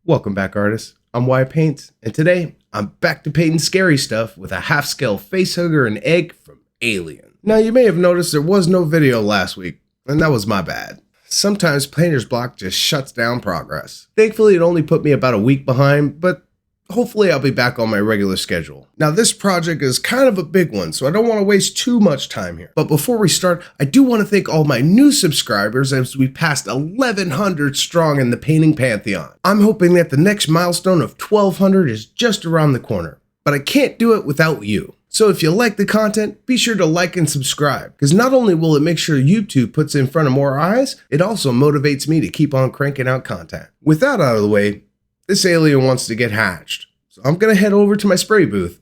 Welcome back, artists. I'm Y Paints, and today I'm back to painting scary stuff with a half-scale facehugger and egg from Alien. Now, you may have noticed there was no video last week, and that was my bad. Sometimes painter's block just shuts down progress. Thankfully, it only put me about a week behind, but hopefully I'll be back on my regular schedule. Now, this project is kind of a big one, so I don't want to waste too much time here. But before we start, I do want to thank all my new subscribers as we passed 1,100 strong in the painting pantheon. I'm hoping that the next milestone of 1,200 is just around the corner, but I can't do it without you. So if you like the content, be sure to like and subscribe, because not only will it make sure YouTube puts it in front of more eyes, it also motivates me to keep on cranking out content. With that out of the way, this alien wants to get hatched, so I'm gonna head over to my spray booth.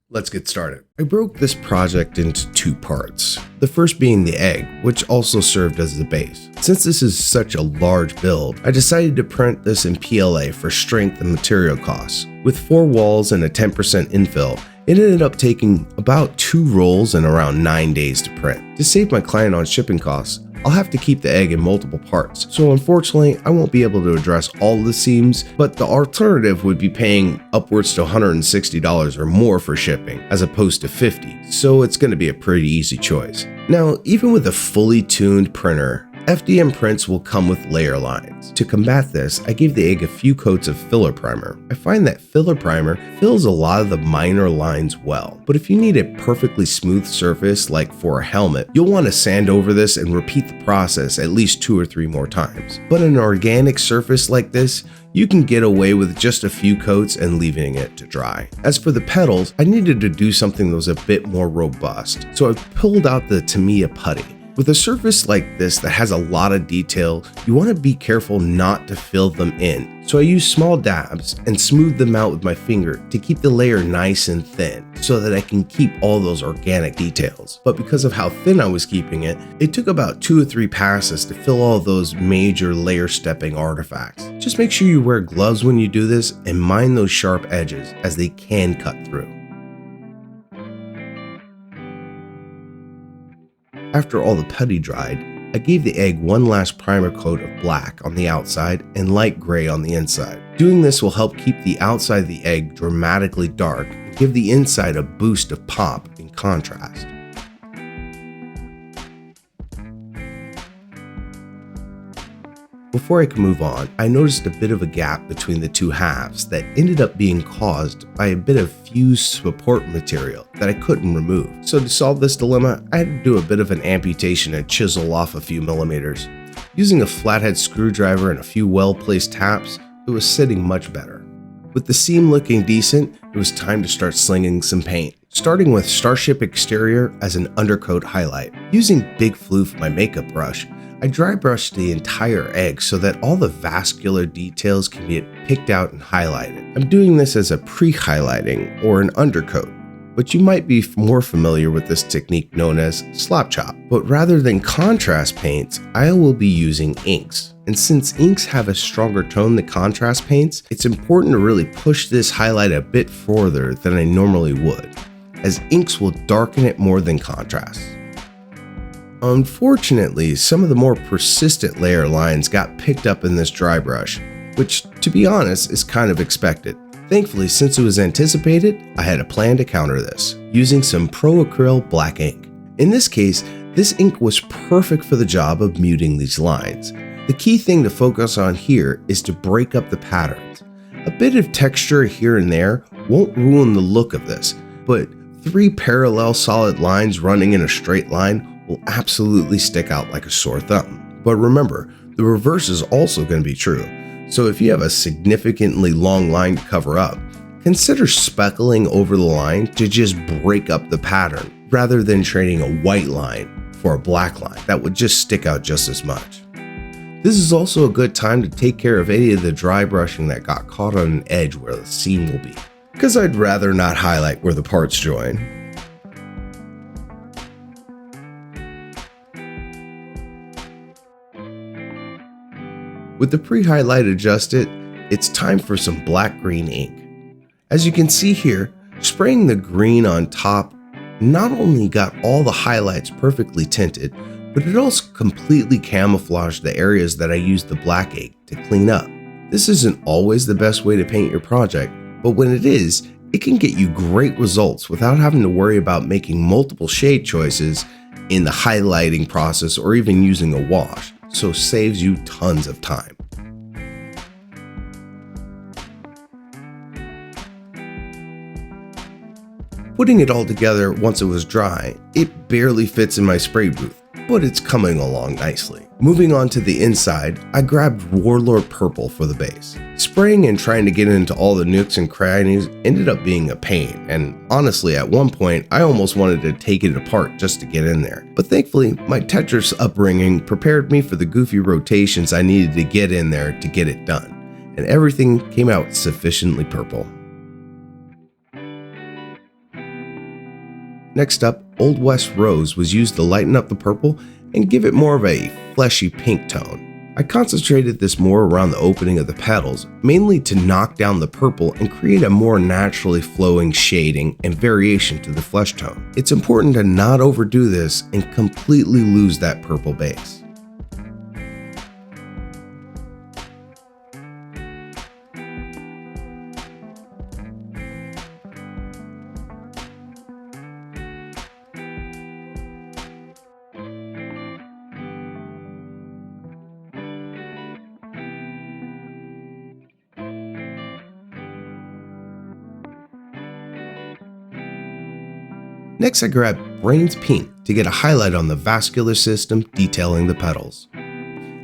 Let's get started. I broke this project into two parts, the first being the egg, which also served as the base. Since this is such a large build, I decided to print this in PLA for strength and material costs. With 4 walls and a 10% infill, it ended up taking about 2 rolls and around 9 days to print. To save my client on shipping costs, I'll have to keep the egg in multiple parts, so unfortunately I won't be able to address all the seams, but the alternative would be paying upwards to $160 or more for shipping, as opposed to $50, so it's going to be a pretty easy choice. Now, even with a fully tuned printer, FDM prints will come with layer lines. To combat this, I gave the egg a few coats of filler primer. I find that filler primer fills a lot of the minor lines well, but if you need a perfectly smooth surface like for a helmet, you'll want to sand over this and repeat the process at least 2 or 3 more times. But an organic surface like this, you can get away with just a few coats and leaving it to dry. As for the petals, I needed to do something that was a bit more robust, so I pulled out the Tamiya putty. With a surface like this that has a lot of detail, you want to be careful not to fill them in. So I use small dabs and smooth them out with my finger to keep the layer nice and thin so that I can keep all those organic details. But because of how thin I was keeping it, it took about 2 or 3 passes to fill all those major layer stepping artifacts. Just make sure you wear gloves when you do this and mind those sharp edges as they can cut through. After all the putty dried, I gave the egg one last primer coat of black on the outside and light gray on the inside. Doing this will help keep the outside of the egg dramatically dark and give the inside a boost of pop in contrast. Before I could move on, I noticed a bit of a gap between the two halves that ended up being caused by a bit of fused support material that I couldn't remove. So to solve this dilemma, I had to do a bit of an amputation and chisel off a few millimeters. Using a flathead screwdriver and a few well-placed taps, it was sitting much better. With the seam looking decent, it was time to start slinging some paint. Starting with Starship Exterior as an undercoat highlight. Using Big Floof, my makeup brush, I dry brushed the entire egg so that all the vascular details can get picked out and highlighted. I'm doing this as a pre-highlighting or an undercoat, but you might be more familiar with this technique known as slop chop. But rather than contrast paints, I will be using inks. And since inks have a stronger tone than contrast paints, it's important to really push this highlight a bit further than I normally would, as inks will darken it more than contrast. Unfortunately, some of the more persistent layer lines got picked up in this dry brush, which, to be honest, is kind of expected. Thankfully, since it was anticipated, I had a plan to counter this, using some Pro Acryl black ink. In this case, this ink was perfect for the job of muting these lines. The key thing to focus on here is to break up the patterns. A bit of texture here and there won't ruin the look of this, but 3 parallel solid lines running in a straight line will absolutely stick out like a sore thumb. But remember, the reverse is also going to be true. So if you have a significantly long line to cover up, consider speckling over the line to just break up the pattern, rather than trading a white line for a black line that would just stick out just as much. This is also a good time to take care of any of the dry brushing that got caught on an edge where the seam will be, because I'd rather not highlight where the parts join. With the pre-highlight adjusted, it's time for some black-green ink. As you can see here, spraying the green on top not only got all the highlights perfectly tinted, but it also completely camouflaged the areas that I used the black ink to clean up. This isn't always the best way to paint your project, but when it is, it can get you great results without having to worry about making multiple shade choices in the highlighting process or even using a wash, so saves you tons of time. Putting it all together once it was dry, it barely fits in my spray booth, but it's coming along nicely. Moving on to the inside, I grabbed Warlord Purple for the base. Spraying and trying to get into all the nooks and crannies ended up being a pain, and honestly at one point I almost wanted to take it apart just to get in there. But thankfully, my Tetris upbringing prepared me for the goofy rotations I needed to get in there to get it done, and everything came out sufficiently purple. Next up, Old West Rose was used to lighten up the purple and give it more of a fleshy pink tone. I concentrated this more around the opening of the petals, mainly to knock down the purple and create a more naturally flowing shading and variation to the flesh tone. It's important to not overdo this and completely lose that purple base. Next, I grabbed Brains Pink to get a highlight on the vascular system detailing the petals.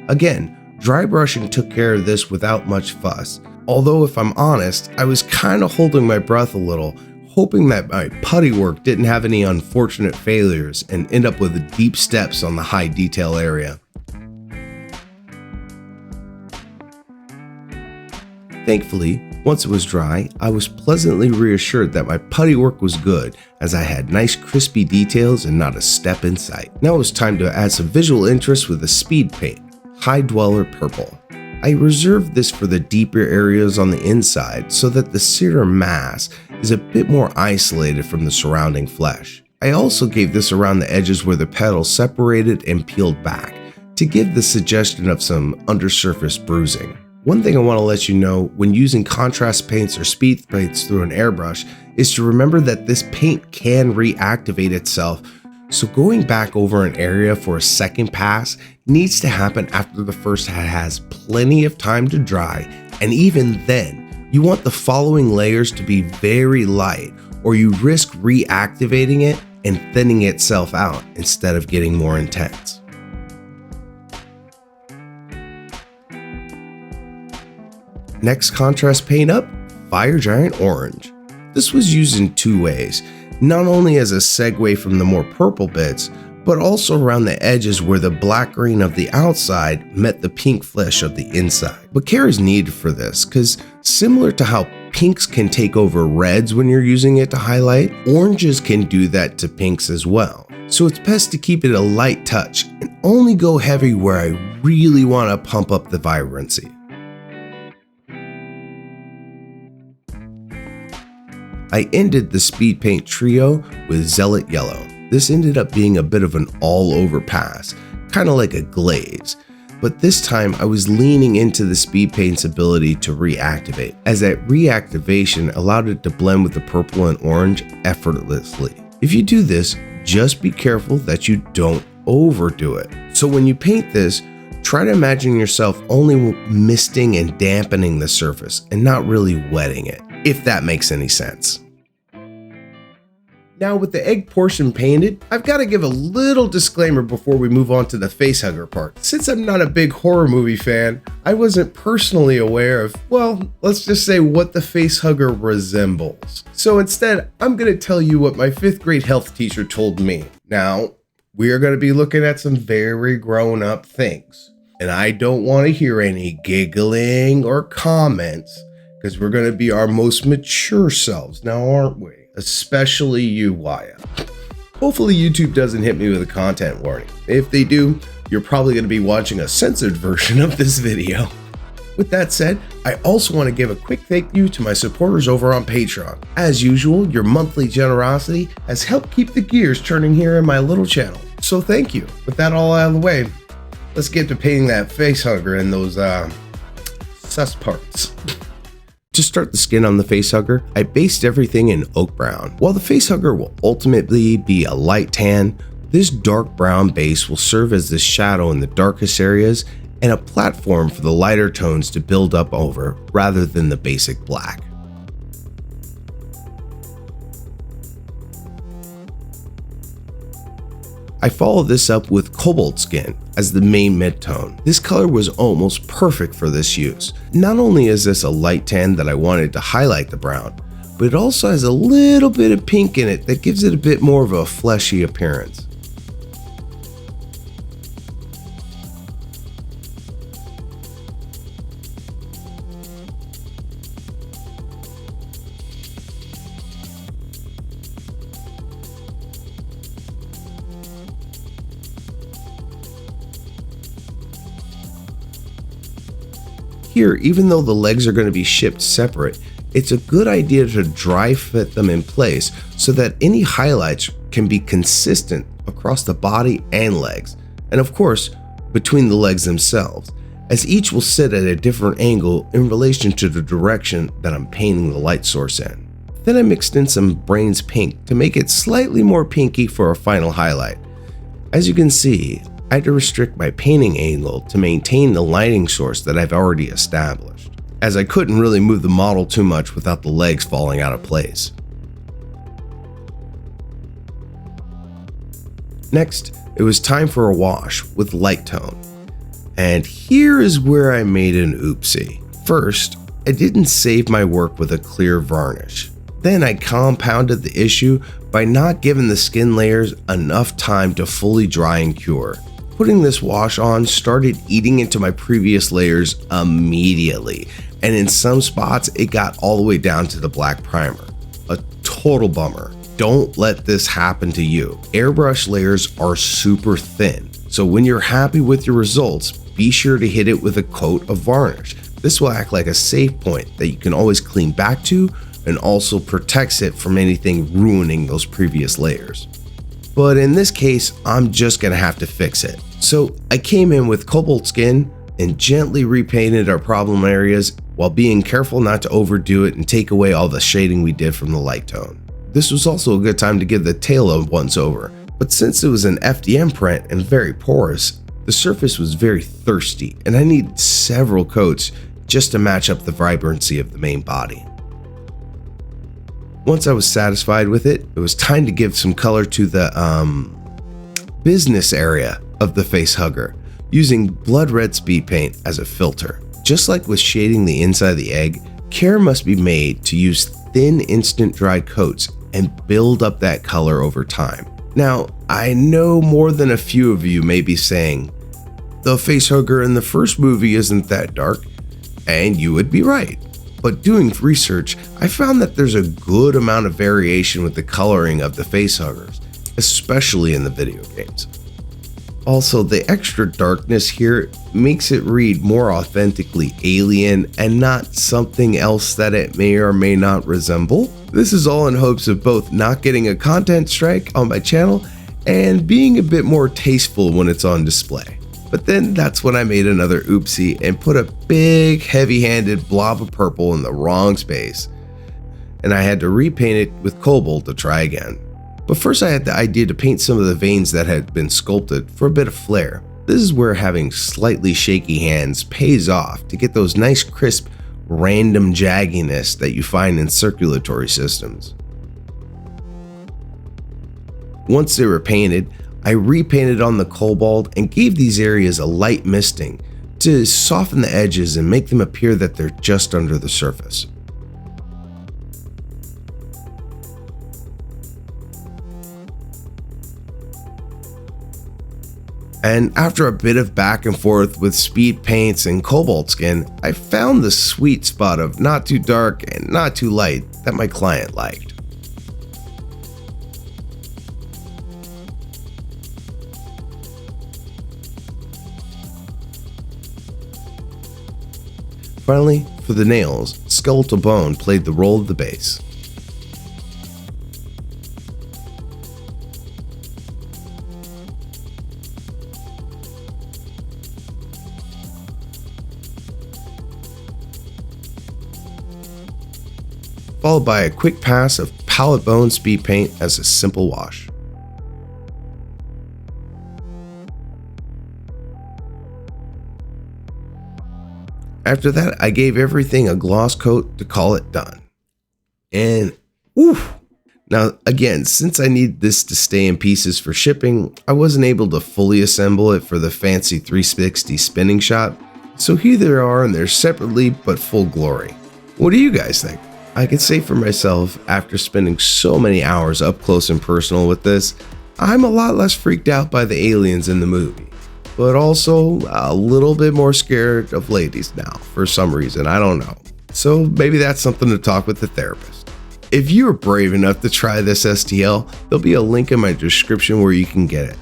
Again, dry brushing took care of this without much fuss, although if I'm honest, I was kind of holding my breath a little, hoping that my putty work didn't have any unfortunate failures and end up with deep steps on the high detail area. Thankfully, once it was dry, I was pleasantly reassured that my putty work was good, as I had nice crispy details and not a step in sight. Now it was time to add some visual interest with a speed paint, High Dweller Purple. I reserved this for the deeper areas on the inside so that the serum mass is a bit more isolated from the surrounding flesh. I also gave this around the edges where the petals separated and peeled back, to give the suggestion of some undersurface bruising. One thing I want to let you know when using contrast paints or speed paints through an airbrush is to remember that this paint can reactivate itself, so going back over an area for a second pass needs to happen after the first has plenty of time to dry, and even then, you want the following layers to be very light, or you risk reactivating it and thinning itself out instead of getting more intense. Next contrast paint up, Fire Giant Orange. This was used in two ways, not only as a segue from the more purple bits, but also around the edges where the black green of the outside met the pink flesh of the inside. But care is needed for this, because similar to how pinks can take over reds when you're using it to highlight, oranges can do that to pinks as well. So it's best to keep it a light touch and only go heavy where I really want to pump up the vibrancy. I ended the speed paint trio with Zealot Yellow. This ended up being a bit of an all-over pass, kind of like a glaze, but this time I was leaning into the speed paint's ability to reactivate, as that reactivation allowed it to blend with the purple and orange effortlessly. If you do this, just be careful that you don't overdo it. So when you paint this, try to imagine yourself only misting and dampening the surface and not really wetting it, if that makes any sense. Now with the egg portion painted, I've got to give a little disclaimer before we move on to the facehugger part. Since I'm not a big horror movie fan, I wasn't personally aware of, well, let's just say what the facehugger resembles. So instead, I'm going to tell you what my 5th grade health teacher told me. Now, we are going to be looking at some very grown-up things, and I don't want to hear any giggling or comments, because we're going to be our most mature selves now, aren't we? Especially you, Wyatt. Hopefully YouTube doesn't hit me with a content warning. If they do, you're probably going to be watching a censored version of this video. With that said, I also want to give a quick thank you to my supporters over on Patreon. As usual, your monthly generosity has helped keep the gears turning here in my little channel. So thank you. With that all out of the way, let's get to painting that facehugger and those sus parts. To start the skin on the facehugger, I based everything in oak brown. While the facehugger will ultimately be a light tan, this dark brown base will serve as the shadow in the darkest areas and a platform for the lighter tones to build up over rather than the basic black. I followed this up with cobalt skin as the main mid-tone. This color was almost perfect for this use. Not only is this a light tan that I wanted to highlight the brown, but it also has a little bit of pink in it that gives it a bit more of a fleshy appearance. Here, even though the legs are going to be shipped separate, it's a good idea to dry fit them in place so that any highlights can be consistent across the body and legs, and of course, between the legs themselves, as each will sit at a different angle in relation to the direction that I'm painting the light source in. Then I mixed in some Brains pink to make it slightly more pinky for a final highlight. As you can see, I had to restrict my painting angle to maintain the lighting source that I've already established, as I couldn't really move the model too much without the legs falling out of place. Next, it was time for a wash with light tone. And here is where I made an oopsie. First, I didn't save my work with a clear varnish. Then I compounded the issue by not giving the skin layers enough time to fully dry and cure. Putting this wash on started eating into my previous layers immediately, and in some spots it got all the way down to the black primer. A total bummer. Don't let this happen to you. Airbrush layers are super thin, so when you're happy with your results, be sure to hit it with a coat of varnish. This will act like a safe point that you can always clean back to and also protects it from anything ruining those previous layers. But in this case, I'm just gonna have to fix it. So I came in with cobalt skin and gently repainted our problem areas while being careful not to overdo it and take away all the shading we did from the light tone. This was also a good time to give the tail a once over, but since it was an FDM print and very porous, the surface was very thirsty and I needed several coats just to match up the vibrancy of the main body. Once I was satisfied with it, it was time to give some color to the business area of the facehugger, using blood red speed paint as a filter. Just like with shading the inside of the egg, care must be made to use thin instant dry coats and build up that color over time. Now, I know more than a few of you may be saying, the facehugger in the first movie isn't that dark, and you would be right. But doing research, I found that there's a good amount of variation with the coloring of the facehuggers, especially in the video games. Also, the extra darkness here makes it read more authentically alien and not something else that it may or may not resemble. This is all in hopes of both not getting a content strike on my channel and being a bit more tasteful when it's on display. But then that's when I made another oopsie and put a big heavy-handed blob of purple in the wrong space, and I had to repaint it with cobalt to try again. But first I had the idea to paint some of the veins that had been sculpted for a bit of flair. This is where having slightly shaky hands pays off to get those nice crisp random jagginess that you find in circulatory systems. Once they were painted, I repainted on the cobalt and gave these areas a light misting to soften the edges and make them appear that they're just under the surface. And after a bit of back and forth with speed paints and cobalt skin, I found the sweet spot of not too dark and not too light that my client liked. Finally, for the nails, skeletal bone played the role of the base. followed by a quick pass of palette bone speed paint as a simple wash. After that, I gave everything a gloss coat to call it done. And oof! Now again, since I need this to stay in pieces for shipping, I wasn't able to fully assemble it for the fancy 360 spinning shot, so here they are in their separately but full glory. What do you guys think? I can say for myself, after spending so many hours up close and personal with this, I'm a lot less freaked out by the aliens in the movie, but also a little bit more scared of ladies now for some reason, I don't know. So maybe that's something to talk with the therapist. If you are brave enough to try this STL, there'll be a link in my description where you can get it.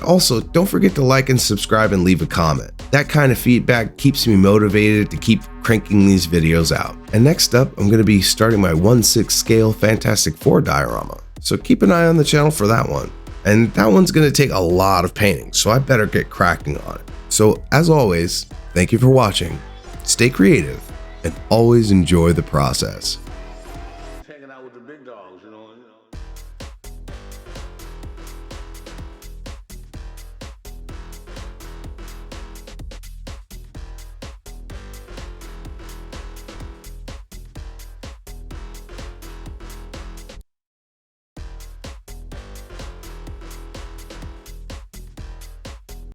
Also, don't forget to like and subscribe and leave a comment. That kind of feedback keeps me motivated to keep cranking these videos out. And next up, I'm going to be starting my 1/6 scale Fantastic Four diorama, so keep an eye on the channel for that one. And that one's going to take a lot of painting, so I better get cracking on it. So as always, thank you for watching, stay creative, and always enjoy the process.